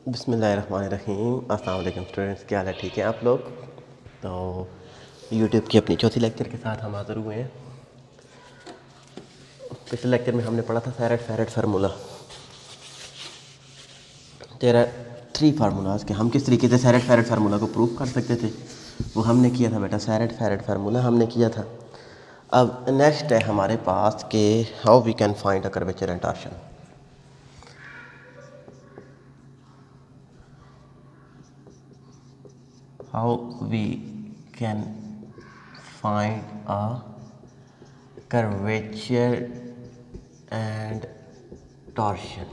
बिस्मिल्लाहिर्रहमानिर्रहीम। अस्सलाम वालेकुम स्टूडेंट्स, क्या हाल है? ठीक है आप लोग? तो यूट्यूब की अपनी चौथी लेक्चर के साथ हम हाज़िर हुए हैं। पिछले लेक्चर में हमने पढ़ा था सैरेट फार्मूला। तेरा 3 फार्मूलाज के हम किस तरीके से सैरेट फार्मूला को प्रूव कर सकते थे, वो हमने किया था बेटा। सैरेट फार्मूला हमने किया था। अब नेक्स्ट है हमारे पास कि how we can find a curvature and torsion. How we can find a curvature and torsion।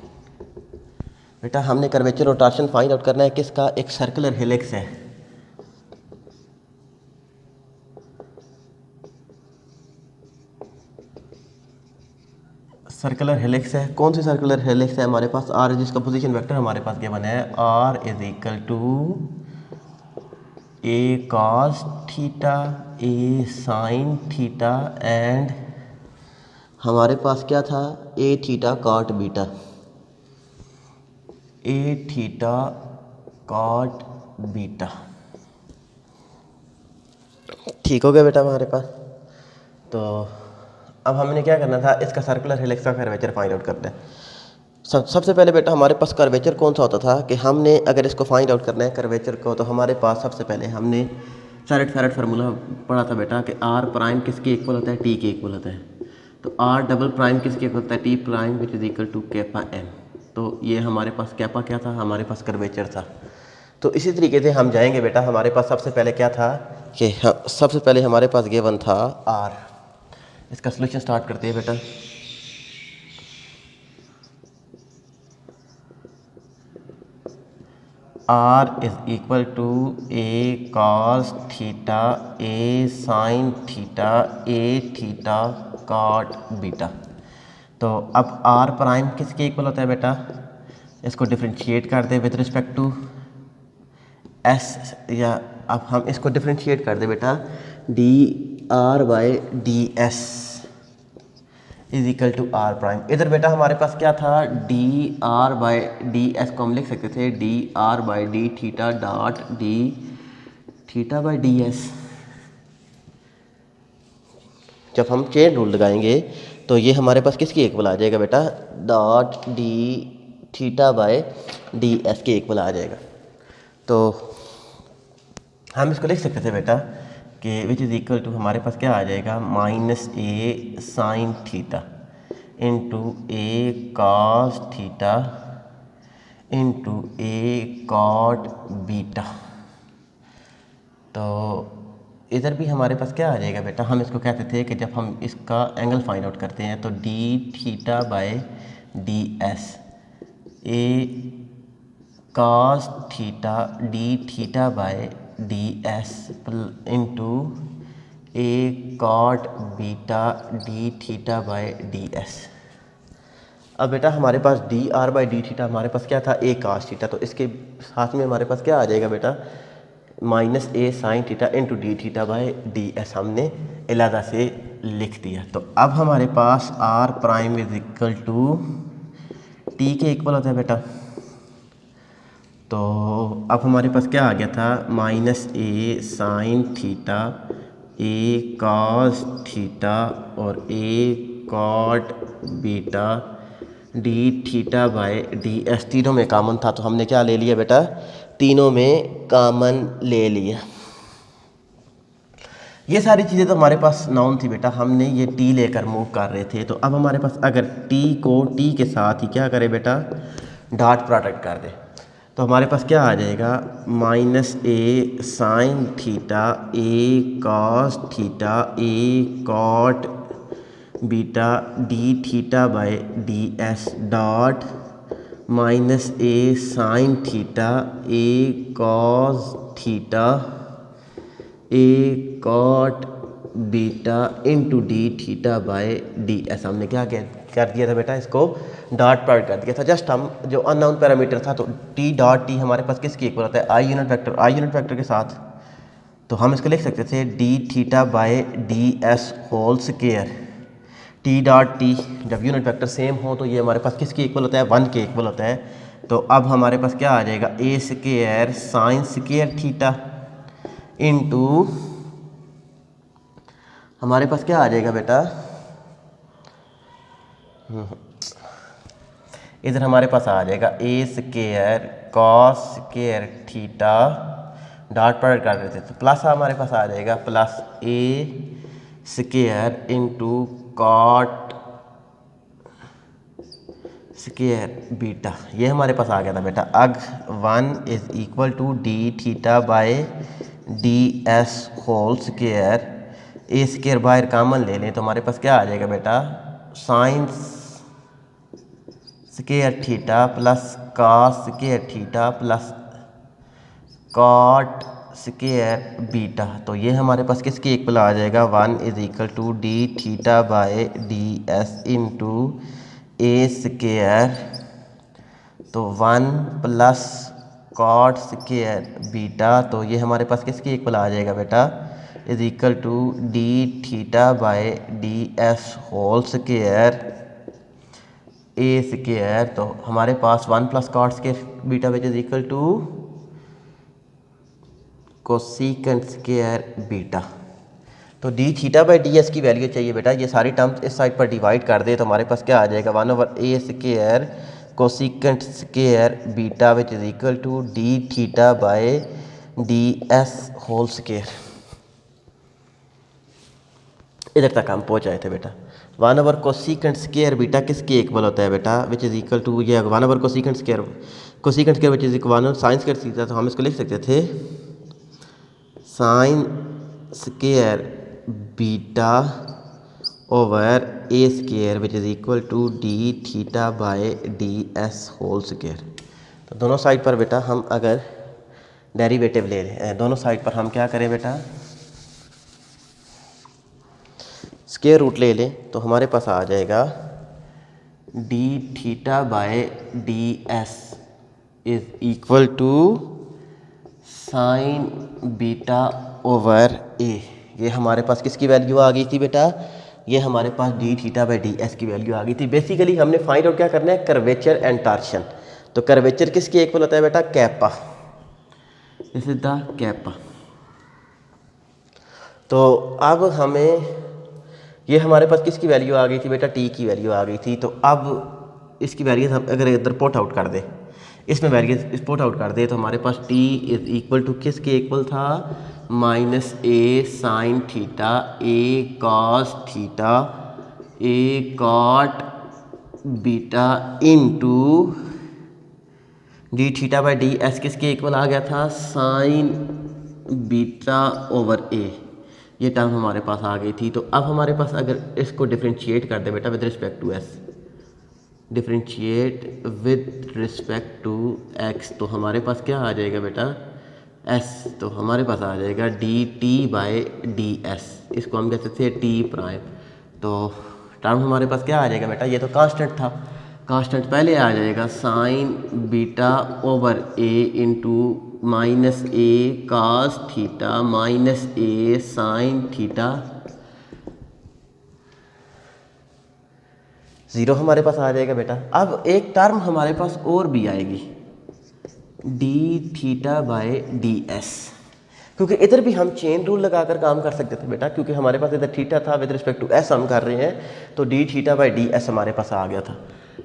बेटा हमने कर्वेचर और टॉर्शन फाइंड आउट करना है किसका? एक सर्कुलर हेलिक्स है। सर्कुलर हेलिक्स है। कौन सी सर्कुलर हेलिक्स है हमारे पास? आर, जिसका पोजीशन वेक्टर हमारे पास गिवन है r is equal to a cos theta, a sine theta and हमारे पास क्या था? A theta cot beta. A theta cot beta. ठीक हो गया बेटा हमारे पास। तो अब हमने क्या करना था? इसका सर्कुलर हेलिक्स का कर्वेचर फाइंड आउट करना है। सबसे पहले बेटा हमारे पास कर्वेचर कौन सा होता था कि हमने अगर इसको फाइंड आउट करना है कर्वेचर को, तो हमारे पास सबसे पहले हमने सैरेट फार्मूला पढ़ा था बेटा कि आर प्राइम किसके इक्वल होता है? टी के इक्वल होता है। तो आर डबल प्राइम किसके इक्वल होता है? T prime which is equal to kappa m. तो ये हमारे पास कैपा क्या था? हमारे पास कर्वेचर था। तो इसी तरीके से हम जाएंगे बेटा। हमारे पास सबसे पहले क्या था कि सबसे पहले हमारे पास गिवन था आर। इसका सोल्यूशन स्टार्ट करते हैं बेटा। R is equal to a cos theta, a sine theta, a theta cot beta. तो अब आर प्राइम किसके इक्वल होता है बेटा? इसको डिफ्रेंशिएट कर दे विद रिस्पेक्ट टू एस, या अब हम इसको डिफ्रेंशिएट कर दे बेटा d are by D S is equal to r prime. इधर बेटा हमारे पास क्या था? D are by D S को हम लिख सकते थे d are by D theta dot d theta by D s. जब हम चेन रूल लगाएंगे तो ये हमारे पास किसकी इक्वल आ जाएगा बेटा? Dot d theta by D S के इक्वल आ जाएगा। तो हम इसको लिख सकते थे बेटा कि विच इज़ इक्वल टू हमारे पास क्या आ जाएगा? Minus A sine theta into A cos theta into A cot beta. तो इधर भी हमारे पास क्या आ जाएगा बेटा? हम इसको कहते थे कि जब हम इसका एंगल फाइंड आउट करते हैं तो D theta by D S A cos theta D theta by D S into A cot beta D theta by D S. अब बेटा हमारे पास D are by D theta हमारे पास क्या था? A cos theta. तो इसके साथ में हमारे पास क्या आ जाएगा बेटा? Minus A sine theta into D theta by D S हमने अलहदा से लिख दिया। तो अब हमारे पास R prime is equal to T के इक्वल होता है बेटा। तो अब हमारे पास क्या आ गया था? माइनस ए साइन थीटा, ए कॉस थीटा और A cot beta D theta by D S. तीनों में कॉमन था तो हमने क्या ले लिया बेटा? तीनों में कॉमन ले लिया। ये सारी चीज़ें तो हमारे पास नाउन थी बेटा, हमने ये टी लेकर मूव कर रहे थे। तो अब हमारे पास अगर टी को टी के साथ ही क्या करे बेटा? डॉट प्रोडक्ट कर दे तो हमारे पास क्या आ जाएगा? Minus A sine theta, A cos theta, A cot beta D theta by D s dot minus A sine theta, A cos theta, A cot beta into D theta by D S. हमने क्या कर दिया था बेटा? इसको dot product कर दिया था। जस्ट हम जो अननोन पैरामीटर था तो टी डॉट टी हमारे पास किसकी इक्वल होता है? आई यूनिट वेक्टर के साथ। तो हम इसको लिख सकते थे d theta by D S whole square. T dot t जब यूनिट वेक्टर सेम हो तो ये हमारे पास किसकी इक्वल होता है? 1 के इक्वल होता है। तो अब हमारे पास क्या आ जाएगा, A square sine square theta into हमारे पास क्या आ जाएगा बेटा, इधर हमारे पास आ जाएगा A square cos square theta, dot product कर देते तो प्लस हमारे पास आ जाएगा plus A square into cot square beta. ये हमारे पास आ गया था बेटा। अग 1 is equal to D theta by D S whole square, A square बाहर कॉमन ले लें तो हमारे पास क्या आ जाएगा बेटा, sine square theta plus cos square theta plus cot square beta. तो ये हमारे पास किसके इक्वल आ जाएगा, 1 is equal to D theta by D S into a square, तो 1 प्लस कॉट स्क्वायर बीटा। तो ये हमारे पास किसके इक्वल आ जाएगा बेटा, is equal to D theta by D S whole square A square. तो हमारे पास 1 plus cot square beta which is equal to cosecant square beta. तो D theta by D S की वैल्यू चाहिए बेटा, ये सारी टर्म्स इस साइड पर डिवाइड कर दे तो हमारे पास क्या आ जाएगा, 1 over A square cosecant square beta which is equal to D theta by D S whole square. इधर तक हम पहुँच आए थे बेटा। 1 ओवर कोसेकेंट स्क्वायर बीटा किसके इक्वल होता है बेटा, विच इज इक्वल टू ये 1 over cosecant square which is equal sine square theta. तो हम इसको लिख सकते थे sine square beta over A square which is equal to D theta by D S whole square. तो दोनों साइड पर बेटा हम अगर डेरिवेटिव ले लें, दोनों साइड पर हम क्या करें बेटा, स्क्वायर रूट ले लें तो हमारे पास आ जाएगा D theta by D S is equal to sine beta over ए। ये हमारे पास किसकी वैल्यू आ गई थी बेटा, ये हमारे पास D theta by D S की वैल्यू आ गई थी। बेसिकली हमने फाइंड आउट क्या करना है, कर्वेचर एंड टॉर्शन। तो कर्वेचर किसके इक्वल होता है बेटा, kappa, this is the kappa. तो अब हमें ये हमारे पास किसकी वैल्यू आ गई थी बेटा, टी की वैल्यू आ गई थी। तो अब इसकी वैल्यू हम अगर इधर पुट आउट कर दे, इसमें वैल्यू पुट आउट कर दे तो हमारे पास टी इज इक्वल टू किसके इक्वल था, minus A sine theta A cos theta A cot beta into D theta by D s किसके इक्वल आ गया था, साइन बीटा ओवर ए। ये टर्म हमारे पास आ गई थी। तो अब हमारे पास अगर इसको डिफ्रेंशिएट कर दे बेटा with respect to s, differentiate with respect to x, तो हमारे पास क्या आ जाएगा बेटा, एस। तो हमारे पास आ जाएगा D T by D S, इसको हम कहते थे टी प्राइम। तो टर्म हमारे पास क्या आ जाएगा बेटा, ये तो कांस्टेंट था, कांस्टेंट पहले आ जाएगा sign beta over A into minus A cos theta minus A sine theta, 0 हमारे पास आ जाएगा बेटा। अब एक टर्म हमारे पास और भी आएगी, D theta by D S, क्योंकि इधर भी हम चेन रूल लगाकर काम कर सकते थे बेटा, क्योंकि हमारे पास इधर थीटा था, विद रिस्पेक्ट टू एस हम कर रहे हैं, तो D theta by D S हमारे पास आ गया था।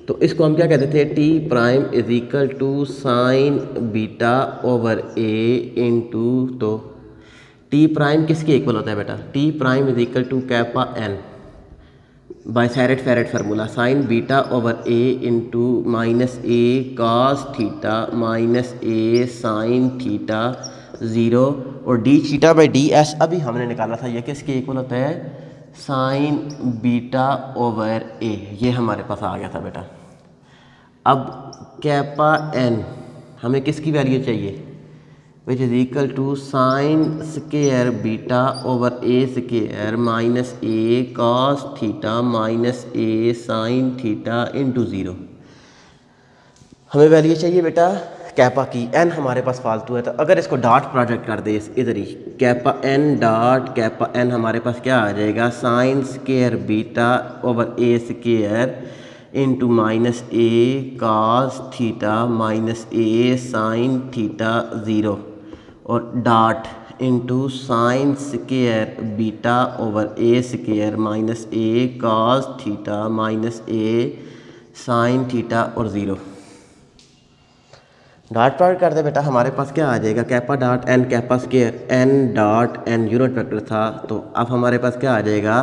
तो इसको हम क्या कहते थे, T prime is equal to sine beta over A into, तो टी प्राइम किसके इक्वल होता है बेटा, T prime is equal to kappa N by Serret Frenet formula, sine beta over A into minus A cos theta minus A sine theta 0, और D theta by D S अभी हमने निकाला था, ये किसके इक्वल होता है, साइन बीटा ओवर ए। ये हमारे पास आ गया था बेटा। अब कैपा एन हमें किसकी वैल्यू चाहिए, which is equal to sine square beta over A square minus A cos theta minus A sine theta into 0। हमें वैल्यू चाहिए बेटा कैपा की, एन हमारे पास फालतू है, तो अगर इसको डॉट प्रोजेक्ट कर दे इधर ही, kappa N dot kappa N हमारे पास क्या आ जाएगा, साइन स्क्वायर बीटा ओवर ए स्क्वायर इंटू माइनस ए कास थीटा माइनस ए साइन थीटा ज़ीरो और dot into sine square beta over ए स्केयर माइनस ए कास थीटा माइनस ए साइन थीटा और zero. Dot product करते बेटा हमारे पास क्या आ जाएगा, kappa dot N kappa square N dot N unit vector था, तो अब हमारे पास क्या आ जाएगा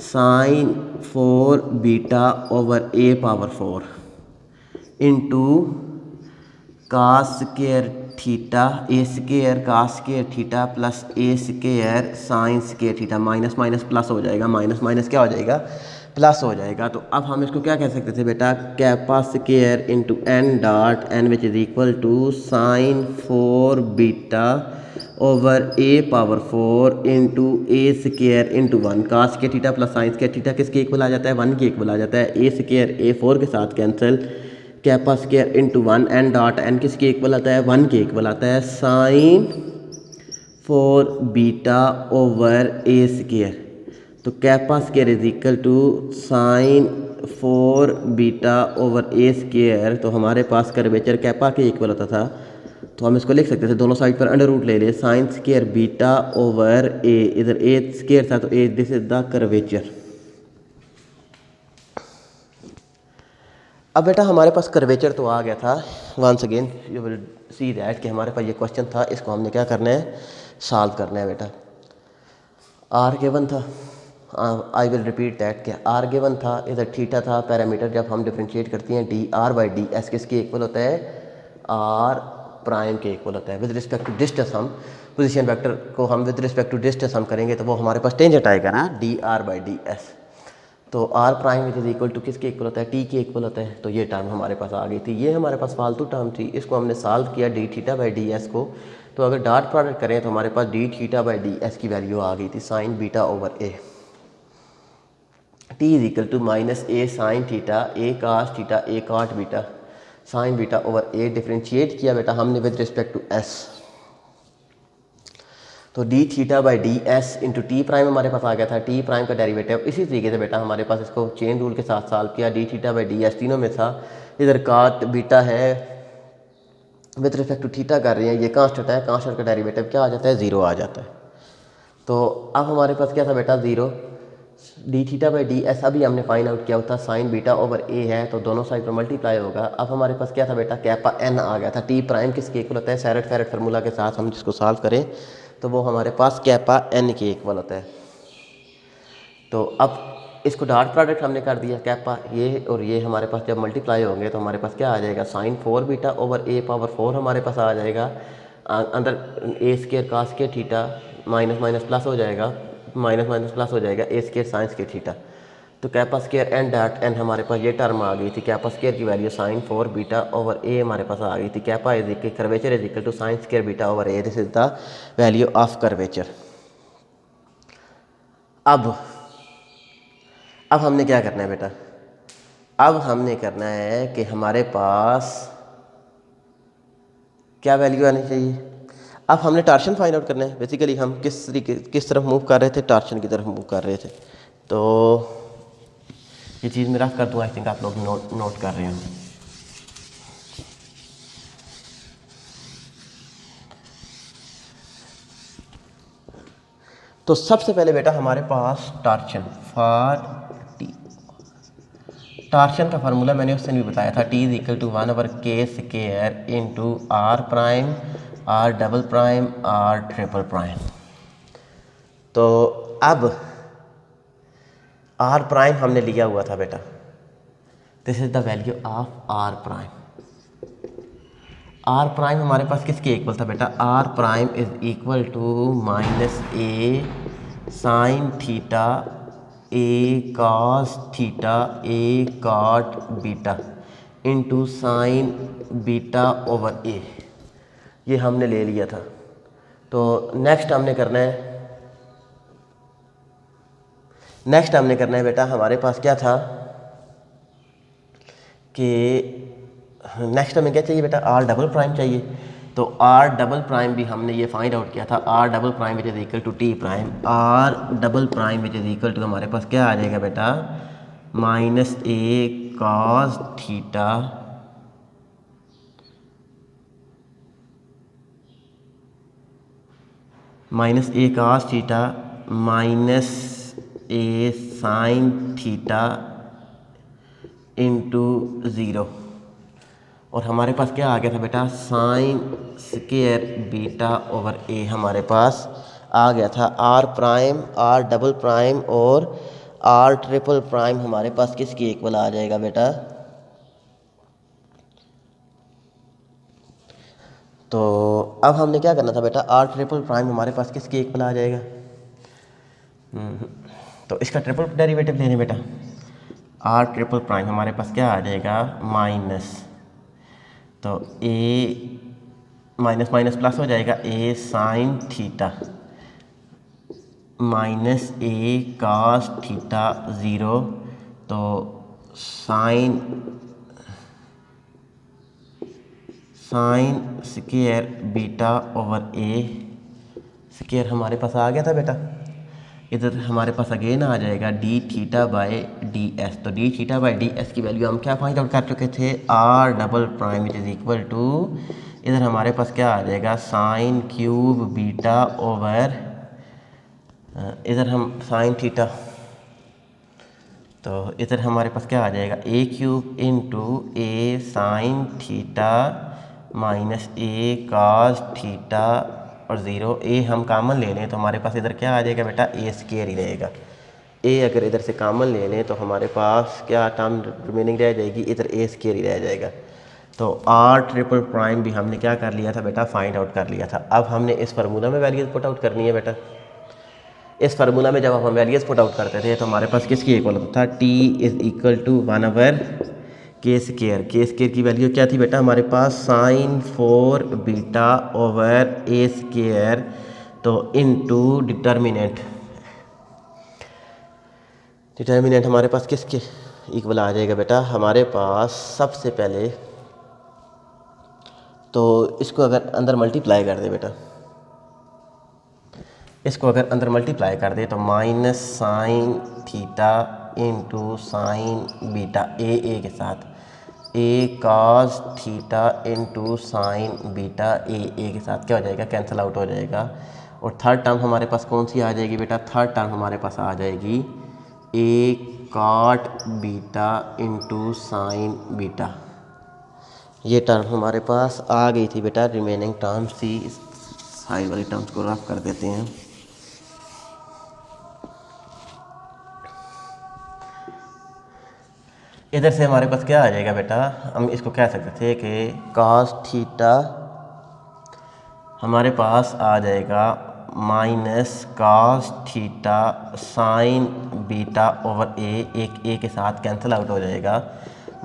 sine 4 beta over A power 4 into cos square theta A square cos square theta plus A square sine square theta. Minus minus plus हो जाएगा, माइनस माइनस क्या हो जाएगा प्लस हो जाएगा। तो अब हम इसको क्या कह सकते थे बेटा, kappa square into n dot n which is equal to sine 4 beta over A power 4 into a square into 1 cos square theta plus sine square theta किसके इक्वल आ जाता है 1 के इक्वल आ जाता है। ए स्केयर ए 4 के साथ cancel, kappa square into 1 n dot n किसके इक्वल आता है 1 के इक्वल आता है साइन 4 बीटा ओवर ए स्केयर। तो kappa square is equal to sine 4 beta over A square. तो हमारे पास कर्वेचर कैपा के इक्वल होता था, तो हम इसको लिख सकते थे दोनों साइड पर अंडर रूट ले ले, sine square beta over a, इधर ए स्केयर था तो a this is the curvature. अब बेटा हमारे पास कर्वेचर तो आ गया था, once again you will see that कि हमारे पास ये क्वेश्चन था, इसको हमने क्या करना है सॉल्व करना है बेटा। आर गिवन था, आई विल रिपीट दैट कि आर गिवन था, इधर थीटा था पैरामीटर, जब हम डिफ्रेंशिएट करते हैं D R by D s किसके इक्वल होता है आर प्राइम के इक्वल होता है। विद रिस्पेक्ट टू डिस्टेंस हम पोजीशन वेक्टर को हम विद रिस्पेक्ट टू डिस्टेंस हम करेंगे तो वो हमारे पास टेंजेंट आएगा ना D are by D S. तो R prime which is equal to किसके इक्वल होता है टी के इक्वल होता है। तो ये टर्म हमारे पास आ गई थी, ये हमारे पास फालतू टर्म थी, इसको हमने सॉल्व किया D theta by D S को। तो अगर डॉट प्रोडक्ट करें तो हमारे पास D theta by D S की वैल्यू आ गई थी sine beta over A. T is equal to minus A sine theta A cos theta A cot beta sine beta over A. Differentiate किया बेटा हमने विद रिस्पेक्ट टू एस, तो D theta by D S into T prime हमारे पास आ गया था, T prime का डेरिवेटिव। इसी तरीके से बेटा हमारे पास इसको चेन रूल के साथ सॉल्व किया, D theta by D S तीनों में था, इधर कॉट बीटा है विद रिस्पेक्ट टू थीटा कर रहे हैं, ये कांस्टेंट है, कांस्टेंट का डेरिवेटिव क्या आ जाता है ज़ीरो आ जाता है। तो अब हमारे पास क्या था बेटा zero, D theta by D S अभी हमने फाइंड आउट किया होता, साइन बीटा ओवर ए है तो दोनों साइड पर मल्टीप्लाई होगा। अब हमारे पास क्या था बेटा कैपा एन आ गया था, टी प्राइम किसके इक्वल होता है सेरेट फेरेट फार्मूला के साथ हम जिसको सॉल्व करें तो वो हमारे पास कैपा एन के इक्वल होता है। तो अब इसको डॉट प्रोडक्ट हमने कर दिया, कैपा ये और ये हमारे पास जब मल्टीप्लाई होंगे तो हमारे पास क्या आ जाएगा साइन 4 बीटा ओवर ए पावर 4 हमारे पास आ जाएगा, अंदर ए स्केयर कास के थीटा माइनस माइनस प्लस हो जाएगा, माइनस माइनस प्लस हो जाएगा ए स्केयर साइंस के थीटा। तो kappa square N dot n हमारे पास ये टर्म आ गई थी, कैपा स्केयर की value sine 4 beta over a हमारे पास आ गई थी। Kappa is equal curvature is equal to sine square beta over a, this is the value of curvature. अब हमने क्या करना है बेटा, अब हमने करना है कि हमारे पास क्या वैल्यू आनी चाहिए। अब हमने टार्शन फाइंड आउट करना है, बेसिकली हम किस तरफ मूव कर रहे थे, टार्शन की तरफ मूव कर रहे थे। तो ये चीज़ मैं रख कर दूँ, आई थिंक आप लोग नोट कर रहे हैं। तो सबसे पहले बेटा हमारे पास टार्शन फॉर टी, टार्शन का फार्मूला मैंने उस दिन भी बताया था, t is equal to 1/k square into r prime r double prime r triple prime. तो अब आर प्राइम हमने लिया हुआ था बेटा, this is the value of r prime. R prime हमारे पास किसके इक्वल था बेटा, r prime is equal to minus A sine theta A cos theta A cot beta into sine beta over ए, ये हमने ले लिया था। तो नेक्स्ट हमने करना है बेटा, हमारे पास क्या था कि नेक्स्ट हमें क्या चाहिए बेटा, आर डबल प्राइम चाहिए। तो आर डबल प्राइम भी हमने ये फाइंड आउट किया था, r double prime which is equal to t prime, r double prime which is equal to हमारे पास क्या आ जाएगा बेटा माइनस ए कॉस थीटा माइनस ए कॉस थीटा माइनस ए साइन थीटा इंटू ज़ीरो। और हमारे पास क्या आ गया था बेटा, sine square beta over a हमारे पास आ गया था। R prime, r double prime और आर ट्रिपल प्राइम हमारे पास किसकी इक्वल आ जाएगा बेटा। तो अब हमने क्या करना था बेटा, आर ट्रिपल प्राइम हमारे पास किसकी इक्वल आ जाएगा। तो इसका ट्रिपल डेरिवेटिव लेने बेटा। आर ट्रिपल प्राइम हमारे पास क्या आ जाएगा, माइनस, तो ए माइनस माइनस प्लस हो जाएगा, ए साइन थीटा माइनस ए कॉस थीटा ज़ीरो, तो साइन स्क्वायर बीटा ओवर ए स्क्वायर हमारे पास आ गया था बेटा। इधर हमारे पास अगेन आ जाएगा D theta by D S. तो D theta by D S की वैल्यू हम क्या फाइंड आउट कर चुके थे, R double prime which is equal to, इधर हमारे पास क्या आ जाएगा, साइन क्यूब बीटा ओवर, इधर हम साइन थीटा, तो इधर हमारे पास क्या आ जाएगा, ए क्यूब इंटू ए साइन थीटा माइनस ए कॉस थीटा और ज़ीरो। ए हम कामन ले लें तो हमारे पास इधर क्या आ जाएगा बेटा, ए स्क्वायर ही रहेगा। ए अगर इधर से कामन ले लें तो हमारे पास क्या टर्म रिमेनिंग रह जाएगी, इधर ए स्क्वायर ही रह जाएगा। तो आर ट्रिपल प्राइम भी हमने क्या कर लिया था बेटा, फाइंड आउट कर लिया था। अब हमने इस फार्मूला में वैल्यूज पुट आउट करनी है बेटा। इस फार्मूला में जब हम वैल्यूज पुट आउट करते थे तो हमारे पास किसकी इक्वल होता था, टी इज़ इक्वल टू 1/, के स्क्वायर। के स्क्वायर की वैल्यू क्या थी बेटा हमारे पास, साइन 4 बीटा ओवर ए स्क्वायर, तो इनटू डिटर्मिनेंट। डिटर्मिनेंट हमारे पास किसके इक्वल आ जाएगा बेटा, हमारे पास सबसे पहले तो इसको अगर अंदर मल्टीप्लाई कर दे बेटा, इसको अगर अंदर मल्टीप्लाई कर दे तो minus sine theta into sine beta A के साथ, A cos theta into sine beta A के साथ क्या हो जाएगा, कैंसिल आउट हो जाएगा। और थर्ड टर्म हमारे पास कौन सी आ जाएगी बेटा, थर्ड टर्म हमारे पास आ जाएगी A cot beta into sine beta. ये टर्म हमारे पास आ गई थी बेटा। रिमेनिंग टर्म्स थी, साइड वाली टर्म्स को रफ कर देते हैं। इधर से हमारे पास क्या आ जाएगा बेटा, हम इसको कह सकते थे कि कॉस थीटा हमारे पास आ जाएगा minus cos theta sine beta over A, एक ए के साथ कैंसिल आउट हो जाएगा,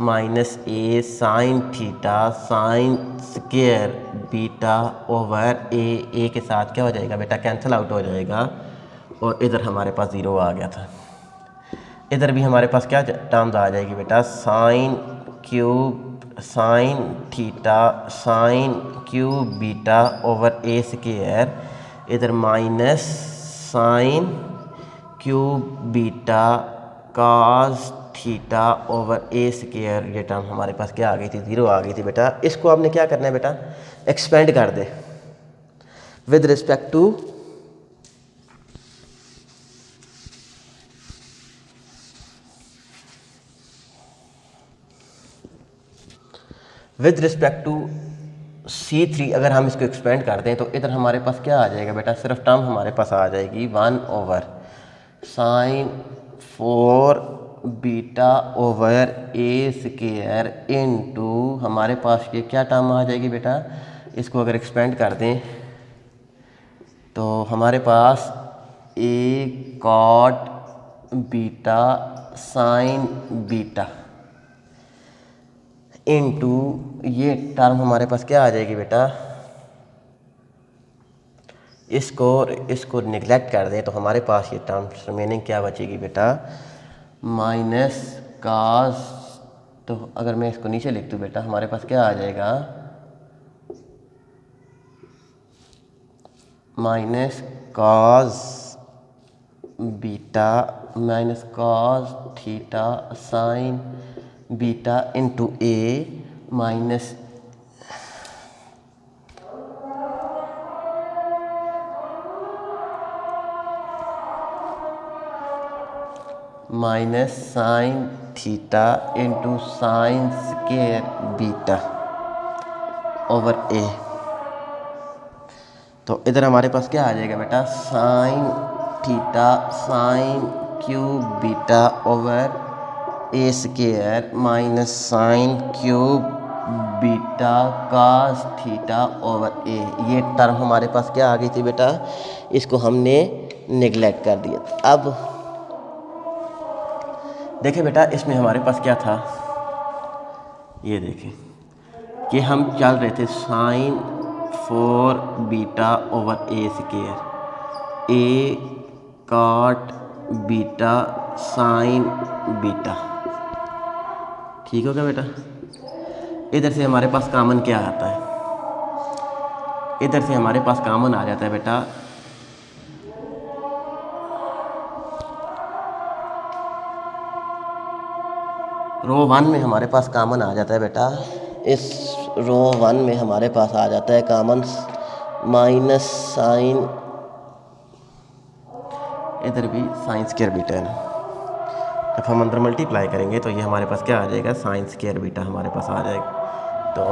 minus A sine theta sine square beta over A के साथ क्या हो जाएगा बेटा, कैंसिल आउट हो जाएगा। और इधर हमारे पास ज़ीरो आ गया था। इधर भी हमारे पास क्या टर्म्स आ जाएगी बेटा, sine cube sine theta sine cube beta over ए स्क्वायर, इधर minus sine cube beta cos theta over ए स्क्वायर। ये टर्म हमारे पास क्या आ गई थी, ज़ीरो आ गई थी बेटा। इसको आपने क्या करना है बेटा, एक्सपेंड कर दे विद रिस्पेक्ट टू C3। अगर हम इसको एक्सपेंड करते हैं तो इधर हमारे पास क्या आ जाएगा बेटा, सिर्फ टर्म हमारे पास आ जाएगी 1 साइन 4 बीटा ओवर ए स्क्वायर इनटू हमारे पास ये क्या टर्म आ जाएगी बेटा, इसको अगर एक्सपेंड कर दें तो हमारे पास a cot beta sine beta into ये टर्म हमारे पास क्या आ जाएगी बेटा, इसको निगलेक्ट कर दें तो हमारे पास ये टर्म रिमेनिंग क्या बचेगी बेटा, माइनस कास। तो अगर मैं इसको नीचे लिख दूँ बेटा, हमारे पास क्या आ जाएगा, minus cos beta minus cos theta sine beta into a minus sine theta into sine square beta over a. तो इधर हमारे पास क्या आ जाएगा बेटा, sine theta sine cube beta over ए square minus sine cube beta cos theta over ए। ये term हमारे पास क्या आ गई थी बेटा, इसको हमने नेगलेक्ट कर दिया। अब देखिए बेटा, इसमें हमारे पास क्या था, ये देखें कि हम चल रहे थे साइन 4 बीटा ओवर ए स्केयर, ए कॉट बीटा साइन बीटा। ठीक हो गया बेटा। इधर से हमारे पास कॉमन क्या आता है, इधर से हमारे पास कॉमन आ जाता है बेटा रो 1 में हमारे पास कॉमन आ जाता है बेटा, इस रो 1 में हमारे पास आ जाता है कॉमन माइनस साइन, इधर भी साइन स्क्वायर बीटा है ना। जब हम अंदर मल्टीप्लाई करेंगे तो ये हमारे पास क्या आ जाएगा, साइन स्क्वायर बीटा हमारे पास आ जाएगा। तो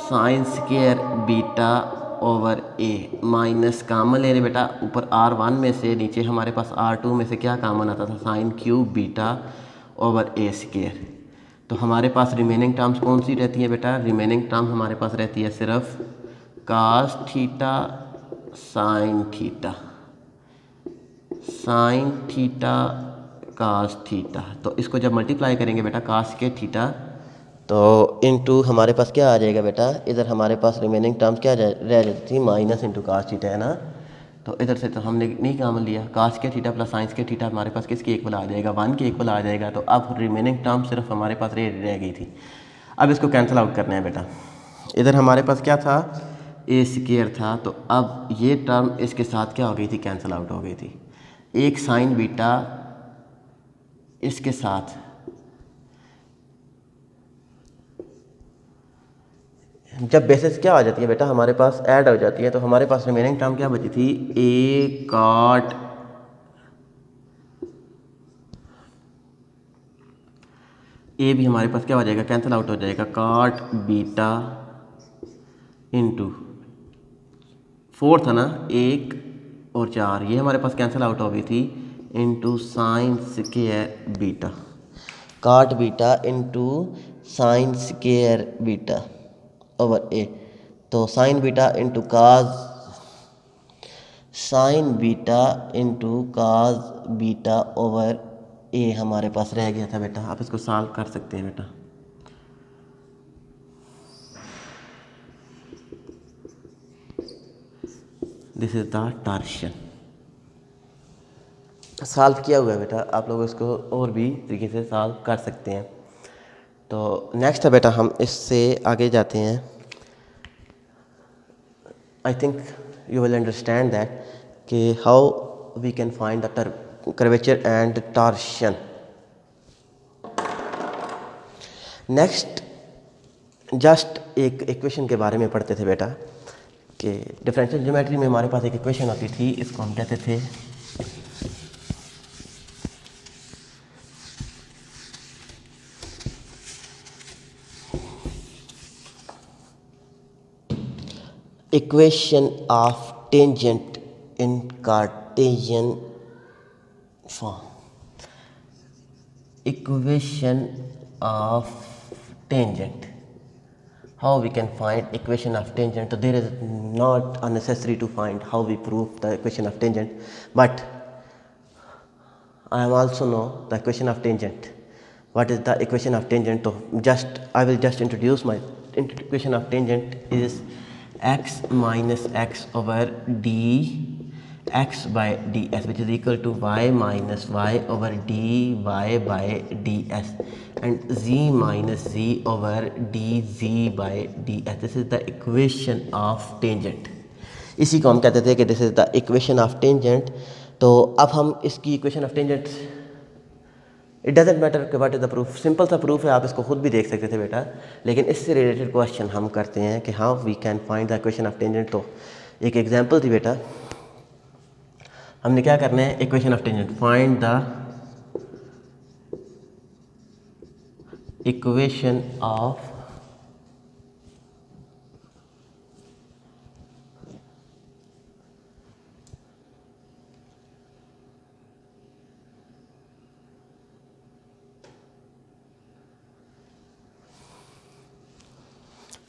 साइन स्क्वायर बीटा ओवर ए माइनस कॉमन ले रहे बेटा, ऊपर R1 में से नीचे हमारे पास R2 में से क्या कॉमन आता था, साइन क्यूब बीटा ओवर ए स्क्वायर। तो हमारे पास रिमेनिंग टर्म्स कौन सी रहती है बेटा, रिमेनिंग टर्म हमारे पास रहती है सिर्फ cos theta sine theta, sine theta cos theta. तो इसको जब मल्टीप्लाई करेंगे बेटा कास के थीटा, तो इनटू हमारे पास क्या आ जाएगा बेटा, इधर हमारे पास रिमेनिंग टर्म्स क्या रह जाती थी, माइनस इंटू कास थीटा है ना। तो इधर से तो हमने नहीं कॉमन लिया, कास के थीटा प्लस साइंस के थीटा हमारे पास किसके इक्वल आ जाएगा, 1 के इक्वल आ जाएगा। तो अब रिमेनिंग टर्म सिर्फ हमारे पास रह गई थी। अब इसको कैंसिल आउट करना है बेटा। इधर हमारे पास क्या था, ए स्क्वायर था, तो अब ये टर्म इसके साथ क्या हो गई थी, कैंसिल आउट हो गई थी। एक साइन बीटा इसके साथ, जब बेसिस क्या आ जाती है बेटा हमारे पास ऐड हो जाती है, तो हमारे पास रिमेनिंग टर्म क्या बची थी, ए कॉट ए भी हमारे पास क्या हो जाएगा, कैंसिल आउट हो जाएगा, कॉट बीटा इंटू 4 था ना, 1 और 4, ये हमारे पास कैंसिल आउट हो गई थी, into sine square beta, cot beta into sine square beta over a. तो sine beta into cos, sine beta into cos beta over a हमारे पास रह गया था बेटा। आप इसको सॉल्व कर सकते हैं बेटा। This is the torsion, solve किया हुआ है बेटा, आप लोग इसको और भी तरीके से सॉल्व कर सकते हैं। तो नेक्स्ट है बेटा, हम इससे आगे जाते हैं। I think you will understand that कि how we can find the curvature and torsion. Next just एक इक्वेशन के बारे में पढ़ते थे बेटा कि डिफरेंशियल ज्योमेट्री में हमारे पास एक इक्वेशन होती थी, इसको हम कहते थे equation of tangent in Cartesian form, equation of tangent. How we can find equation of tangent? So there is not a necessary to find how we prove the equation of tangent, but I am also know the equation of tangent. What is the equation of tangent? So I will just introduce my equation of tangent is x minus x over d x by ds, which is equal to y minus y over dy by ds, and z minus z over dz by ds. This is the equation of tangent. इसी को हम कहते थे कि this is the equation of tangent. तो अब हम इसकी equation of tangent it doesn't matter कि what is the proof, simple सा प्रूफ है, आप इसको खुद भी देख सकते थे बेटा। लेकिन इससे रिलेटेड क्वेश्चन हम करते हैं कि how we can find the equation of tangent. तो एक एग्जांपल थी बेटा, हमने क्या करना है, equation of tangent, find the equation of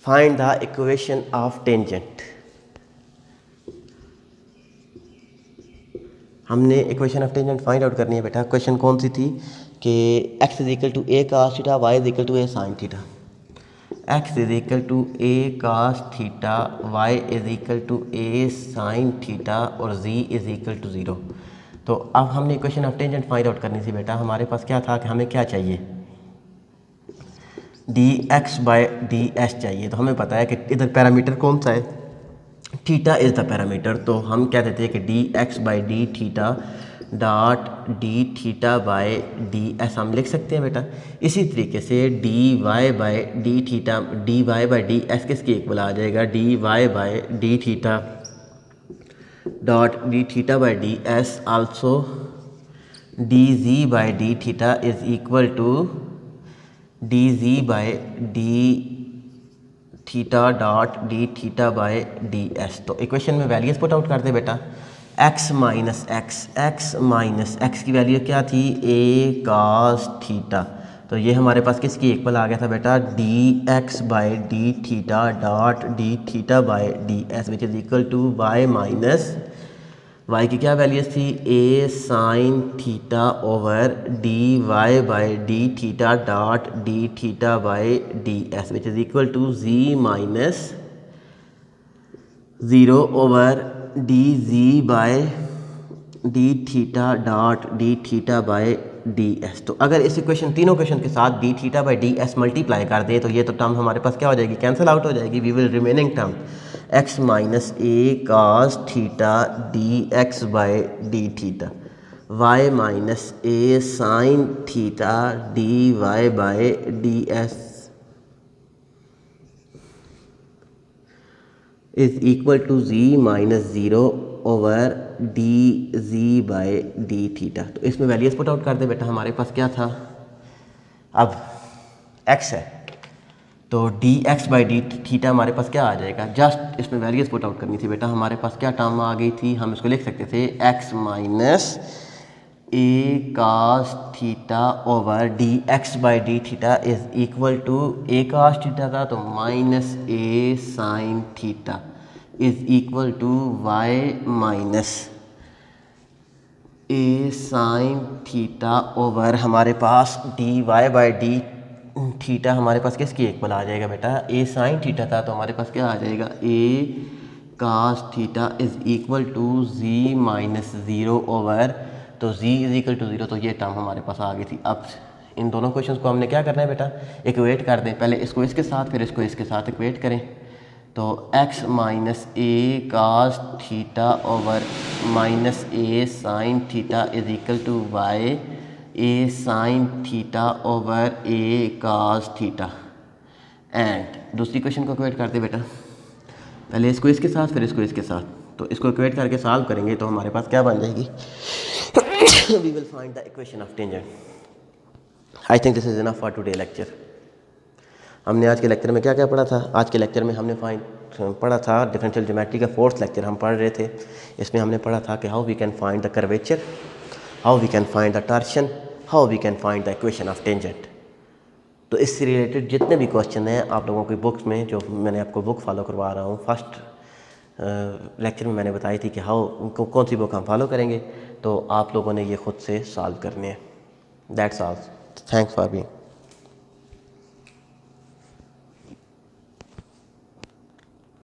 find the equation of tangent. हमने equation of tangent find out करनी है बेटा। क्वेश्चन कौन सी थी कि x is equal to a cos theta, y is equal to a sine theta. x is equal to a cos theta, y is equal to a sine theta और z is equal to 0। तो अब हमने equation of tangent find out करनी थी बेटा। हमारे पास क्या था कि हमें क्या चाहिए, dx बाय ds चाहिए। तो हमें पता है कि इधर पैरामीटर कौन सा है, थीटा इज़ द पैरामीटर। तो हम क्या देते हैं कि dx by D theta dot d theta by D s हम लिख सकते हैं बेटा। इसी तरीके से dy by D theta, dy by D s किसकी इक्वल आ जाएगा, dy by D theta dot d theta by D s also dz by D theta is equal to dz by D theta dot d theta by D S. तो equation में values put out करते बेटा, x minus x की value क्या थी, a cos theta. तो ये हमारे पास किसकी इक्वल आ गया था बेटा, dx by D theta dot d theta by D s which is equal to y minus y की क्या वैल्यूज थी, a sine theta over dy by D theta dot d theta by D s which is equal to z minus 0 over d z by D theta dot d theta by D S. तो अगर इस equation, तीनों equation के साथ d theta by D S multiply कर दे तो ये तो टर्म हमारे पास क्या हो जाएगी, कैंसिल आउट हो जाएगी। We will remaining term x minus A cos theta d x by D theta, y minus A sine theta d y by D S is equal to z minus 0 over d z by D theta. तो इसमें values put out कर दे बेटा। हमारे पास क्या था, अब x है तो D x by D theta हमारे पास क्या आ जाएगा, जस्ट इसमें वैल्यूज पुट आउट करनी थी बेटा। हमारे पास क्या टर्म आ गई थी, हम इसको लिख सकते थे x minus A cos theta over d x by D theta is equal to a cos theta था तो minus A sine theta is equal to y minus A sine theta over हमारे पास d y by D theta हमारे पास किसकी इक्वल आ जाएगा बेटा, ए साइन थीटा था तो हमारे पास क्या आ जाएगा, a cos theta is equal to g minus 0 over, तो z इज इक्वल टू 0। तो ये टर्म हमारे पास आ गई थी। अब इन दोनों क्वेश्चंस को हमने क्या करना है बेटा, इक्वेट कर दें। पहले इसको इसके साथ फिर इसको इसके साथ इक्वेट करें। तो x minus A cos theta over minus A sine theta is equal to y a sine theta over a cos theta. And दूसरी क्वेश्चन को इक्वेट करते बेटा, पहले इसको इसके साथ फिर इसको इसके साथ। तो इसको इक्वेट करके सॉल्व करेंगे तो हमारे पास क्या बन जाएगी, we will find the equation of tangent. I think this is enough for today lecture. हमने आज के लेक्चर में क्या क्या पढ़ा था, आज के लेक्चर में हमने पढ़ा था डिफरेंशियल ज्योमेट्री का 4th लेक्चर हम पढ़ रहे थे। इसमें हमने पढ़ा था कि how we can find the curvature, how we can find the torsion, how we can find the equation of tangent. तो इससे रिलेटेड जितने भी क्वेश्चन हैं आप लोगों की बुक्स में, जो मैंने आपको बुक फॉलो करवा रहा हूँ, फर्स्ट लेक्चर में मैंने बताई थी कि हाउ कौन सी बुक हम फॉलो करेंगे, तो आप लोगों ने ये खुद से सॉल्व करने हैं। That's all, thanks for being.